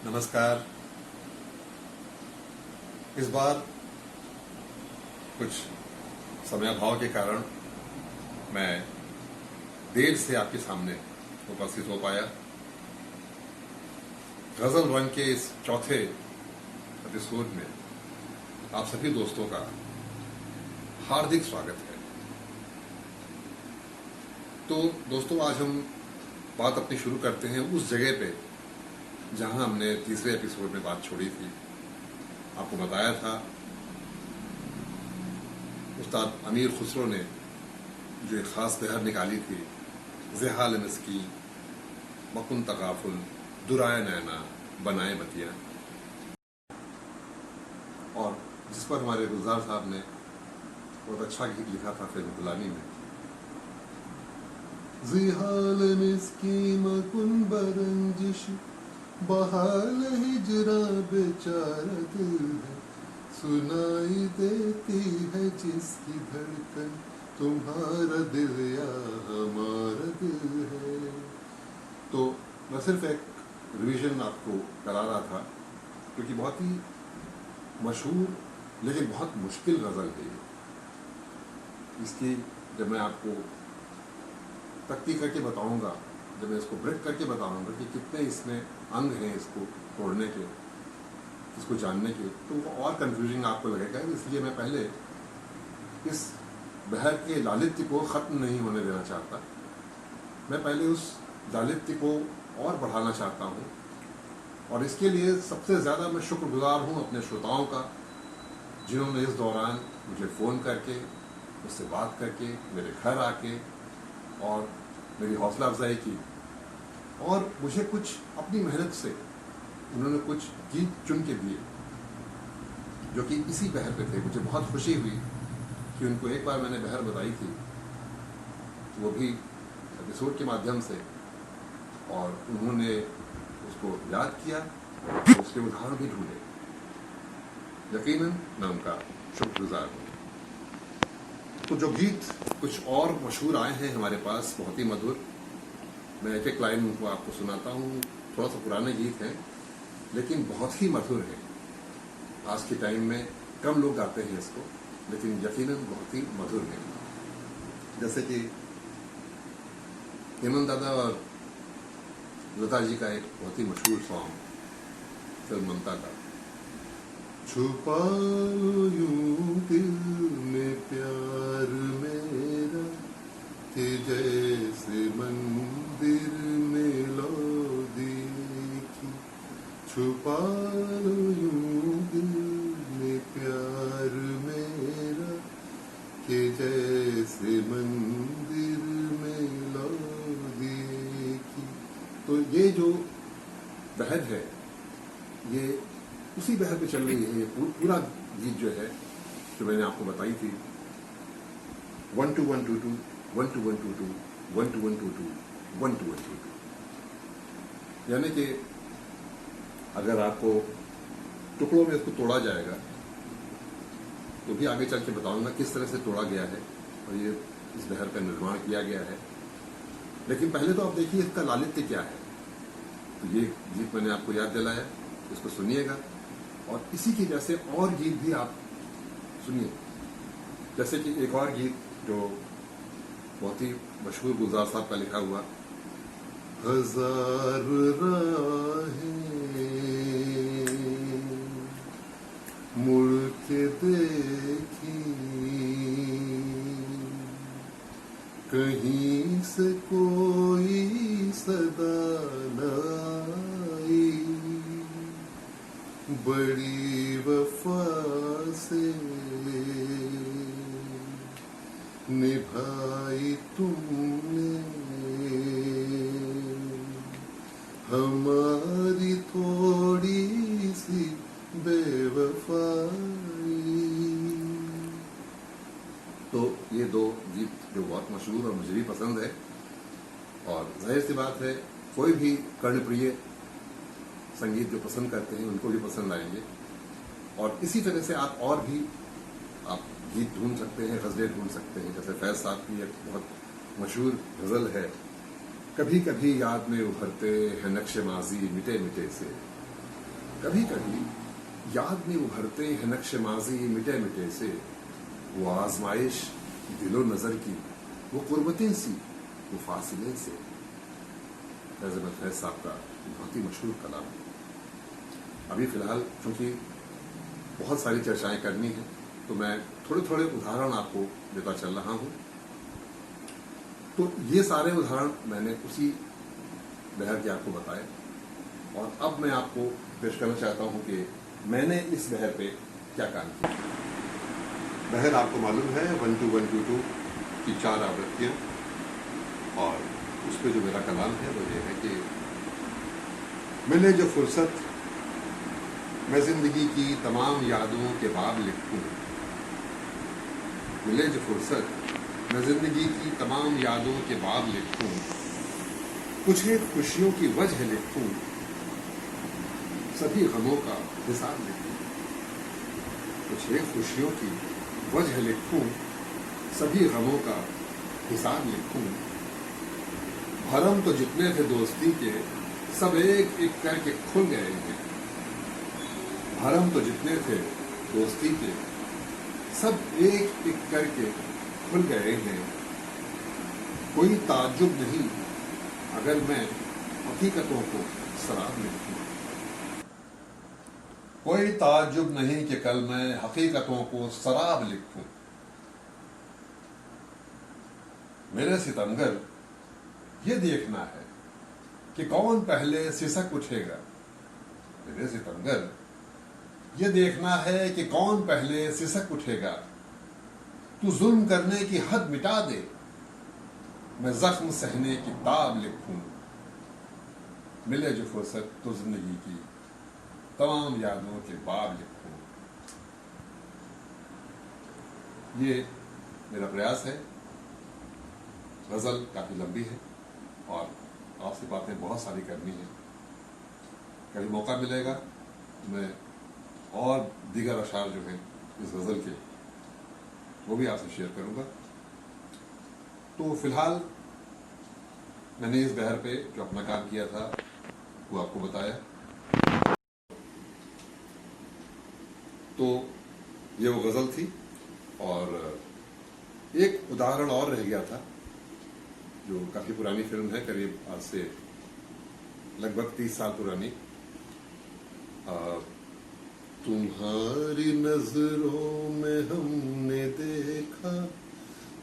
नमस्कार। इस बार कुछ समयाभाव के कारण मैं देर से आपके सामने उपस्थित हो पाया। गजल वन के इस चौथे एपिसोड में आप सभी दोस्तों का हार्दिक स्वागत है। तो दोस्तों, आज हम बात अपनी शुरू करते हैं उस जगह पे जहां हमने तीसरे एपिसोड में बात छोड़ी थी। आपको बताया था उस्ताद अमीर खुसरो ने जो एक खास बहर निकाली थी, ज़ेहाल मिस्की मकुन तकाफुल दुराए नैना बनाए बतिया, और जिस पर हमारे गुलजार साहब ने बहुत अच्छा गीत लिखा था फिल्म गुलामी में। ज़ेहाल मिस्की मकुन बरंजिश बहाल हिजरा बेचारा दिल है, सुनाई देती है जिसकी धड़कन तुम्हारा दिल या हमारा दिल है। तो मैं सिर्फ एक रिवीजन आपको करा रहा था, क्योंकि बहुत ही मशहूर लेकिन बहुत मुश्किल गज़ल है ये। इसकी जब मैं आपको तख्ती करके बताऊंगा, जब मैं इसको ब्रेक करके बताऊंगा कि कितने इसमें अंग हैं इसको तोड़ने के, इसको जानने के, तो वो और कंफ्यूजिंग आपको लगेगा। इसलिए मैं पहले इस बहर के लालित्य को ख़त्म नहीं होने देना चाहता। मैं पहले उस लालित्य को और बढ़ाना चाहता हूँ, और इसके लिए सबसे ज़्यादा मैं शुक्रगुजार हूँ अपने श्रोताओं का, जिन्होंने इस दौरान मुझे फ़ोन करके, मुझसे बात करके, मेरे घर आके और मेरी हौसला अफजाई की, और मुझे कुछ अपनी मेहनत से उन्होंने कुछ गीत चुन के दिए जो कि इसी बहर पे थे। मुझे बहुत खुशी हुई कि उनको एक बार मैंने बहर बताई थी, वो भी एपिसोड के माध्यम से, और उन्होंने उसको याद किया, उसके उदाहरण भी ढूंढे। यकीनन मैं उनका शुक्रगुजार हूँ। तो जो गीत कुछ और मशहूर आए हैं हमारे पास, बहुत ही मधुर, मैं एक एक लाइन उनको आपको सुनाता हूँ। थोड़ा सा पुराने गीत हैं लेकिन बहुत ही मधुर है। आज के टाइम में कम लोग गाते हैं इसको, लेकिन यकीनन बहुत ही मधुर है। जैसे कि हेमंत दादा और लता जी का एक बहुत ही मशहूर सॉन्ग फिल्म ममता का, छुपा लो यूं दिल में प्यार मेरा कि जैसे मंदिर में लो देखी। छुपा लो यूं दिल में प्यार मेरा कि जैसे मंदिर में लो देखी। तो ये जो बहर है ये उसी बहर पे चल रही है। ये पूरा गीत जो है, जो मैंने आपको बताई थी, 1 2 1 2 2 1 2 1 2 2 1 2 1 2 2 1 2 1 2 2, यानी कि अगर आपको टुकड़ों में इसको तोड़ा जाएगा तो भी आगे चल के बताऊंगा किस तरह से तोड़ा गया है और ये इस बहर का निर्माण किया गया है। लेकिन पहले तो आप देखिए इसका लालित्य क्या है। तो ये गीत मैंने आपको याद दिलाया, इसको सुनिएगा, और इसी के जैसे और गीत भी आप सुनिए। जैसे कि एक और गीत जो बहुत ही मशहूर गुलजार साहब का लिखा हुआ, हजार राहें मुड़ के देखी, कहीं से कोई सदा न आई, बड़ी वफा से निभाई तुमने हमारी थोड़ी सी बेवफाई। तो ये दो गीत जो बहुत मशहूर और मुझे भी पसंद है, और जाहिर सी बात है कोई भी कर्णप्रिय संगीत जो पसंद करते हैं उनको भी पसंद आएंगे। और इसी तरह से आप और भी आप गीत ढूंढ सकते हैं, गज़लें ढूंढ सकते हैं। जैसे फैज़ साहब की एक बहुत मशहूर गज़ल है, कभी कभी याद में उभरते हैं नक्शे माजी मिटे मिटे से, कभी कभी याद में उभरते हैं नक्श माजी मिटे मिटे से, वो आजमाइश दिलो नजर की, वो कुर्बतें सी, वो फासिले से। फैज़ अहमद फैज़ साहब का बहुत ही मशहूर कलाम है। अभी फिलहाल चूंकि बहुत सारी चर्चाएं करनी है तो मैं थोड़े थोड़े उदाहरण आपको देता चल रहा हूं। तो ये सारे उदाहरण मैंने उसी बहर के आपको बताए, और अब मैं आपको पेश करना चाहता हूं कि मैंने इस बहर पे क्या काम किया। बहर आपको मालूम है 12122 की 4 आवृत्तियां, और उस पर जो मेरा कलाम है वो ये है कि मिले जो फुर्सत मैं जिंदगी की तमाम यादों के बाब लिखूं, मिले जो फुर्सत मैं जिंदगी की तमाम यादों के बाब लिखूं, कुछ एक खुशियों की वजह लिखूं, सभी गमों का हिसाब लिखूं, कुछ एक खुशियों की वजह लिखूं, सभी गमों का हिसाब लिखूं। भरम तो जितने थे दोस्ती के सब एक एक करके खुल गए हैं, भरम तो जितने थे दोस्ती के सब एक एक करके खुल गए हैं। कोई ताज्जुब नहीं अगर मैं हकीकतों को शराब लिखूं, कोई ताज्जुब नहीं कि कल मैं हकीकतों को शराब लिखूं। मेरे सितमगर ये देखना है कि कौन पहले सिसक उठेगा, मेरे सितमगर ये देखना है कि कौन पहले सिसक उठेगा। तू जुल्म करने की हद मिटा दे, मैं जख्म सहने की ताब लिखूं। मिले जो फुर्सत तो जिंदगी की तमाम यादों के बाब लिखूं। ये मेरा प्रयास है। गजल काफी लंबी है और आपसे बातें बहुत सारी करनी है। कभी मौका मिलेगा तो मैं और दीगर अशार जो हैं इस गजल के वो भी आपसे शेयर करूंगा। तो फिलहाल मैंने इस बहर पे जो अपना काम किया था वो आपको बताया। तो ये वो गजल थी, और एक उदाहरण और रह गया था जो काफी पुरानी फिल्म है, करीब आज से लगभग 30 साल पुरानी। तुम्हारी नजरों में हमने देखा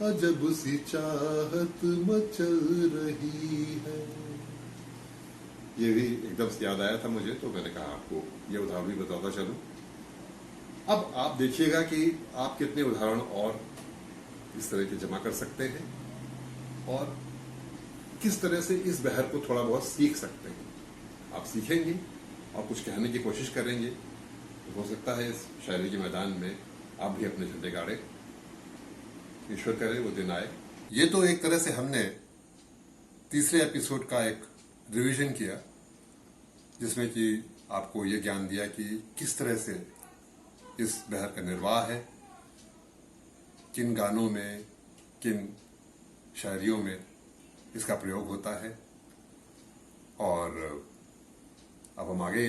अजब सी चाहत मचल रही है। ये भी एकदम से याद आया था मुझे, तो मैंने कहा आपको ये उदाहरण भी बताता चलूं। अब आप देखिएगा कि आप कितने उदाहरण और इस तरह के जमा कर सकते हैं और किस तरह से इस बहर को थोड़ा बहुत सीख सकते हैं। आप सीखेंगे और कुछ कहने की कोशिश करेंगे तो हो सकता है इस शायरी के मैदान में आप भी अपने झंडे गाड़े। ईश्वर करे वो दिन आए। ये तो एक तरह से हमने तीसरे एपिसोड का एक रिवीजन किया, जिसमें कि आपको ये ज्ञान दिया कि किस तरह से इस बहर का निर्वाह है, किन गानों में, किन शायरियों में इसका प्रयोग होता है, और अब हम आगे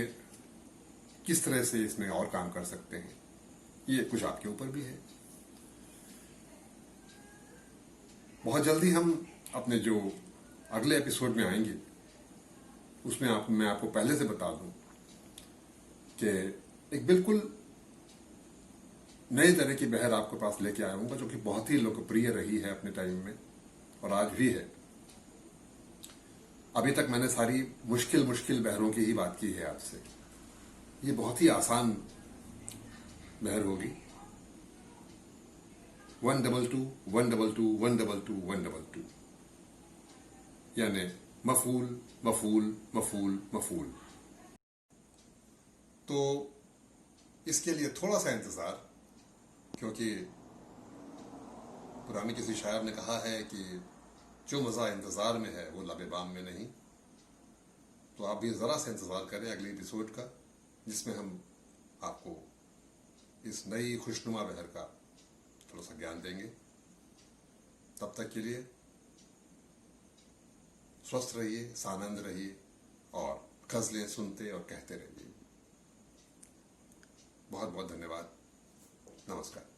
किस तरह से इसमें और काम कर सकते हैं, ये कुछ आपके ऊपर भी है। बहुत जल्दी हम अपने जो अगले एपिसोड में आएंगे उसमें मैं आपको पहले से बता दूं कि एक बिल्कुल नए तरह की बहर आपके पास लेके आया हूं, जो कि बहुत ही लोकप्रिय रही है अपने टाइम में और आज भी है। अभी तक मैंने सारी मुश्किल मुश्किल बहरों की ही बात की है आपसे। ये बहुत ही आसान बहर होगी। 122 122 122 122, यानी मफूल मफूल मफूल मफूल। तो इसके लिए थोड़ा सा इंतजार, क्योंकि पुराने किसी शायर ने कहा है कि जो मजा इंतजार में है वो लबे बाम में नहीं। तो आप भी जरा सा इंतजार करें अगले एपिसोड का, जिसमें हम आपको इस नई खुशनुमा बहर का थोड़ा सा ज्ञान देंगे। तब तक के लिए स्वस्थ रहिए, सानंद रहिए और गजलें सुनते और कहते रहिए। बहुत बहुत धन्यवाद। नमस्कार।